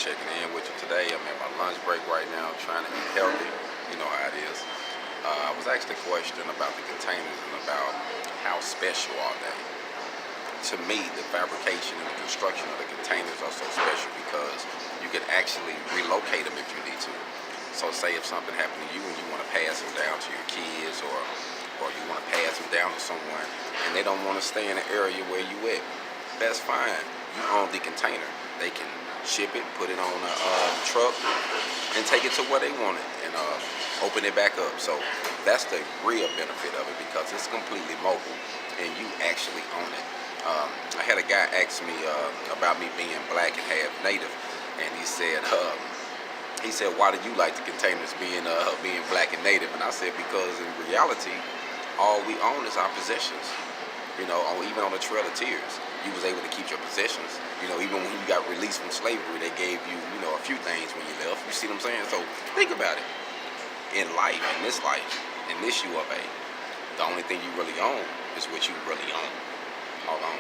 checking in with you today. I'm at my lunch break right now, trying to eat healthy. You know how it is. I was asked a question about the containers and about how special are they. To me, the fabrication and the construction of the containers are so special because you can actually relocate them if you need to. So say if something happened to you and you want to pass them down to your kids, or you want to pass them down to someone and they don't want to stay in the area where you at, that's fine. You own the container. They can ship it, put it on a truck, and take it to where they want it, and open it back up. So that's the real benefit of it because it's completely mobile and you actually own it. I had a guy ask me about me being black and half native, and he said, why do you like the containers being black and native? And I said, because in reality, all we own is our possessions. You know, even on the Trail of Tears, you was able to keep your possessions. You know, even when you got released from slavery, they gave you, a few things when you left. You see what I'm saying? So think about it. In life, in this U of A, the only thing you really own is what you really own. Hold on.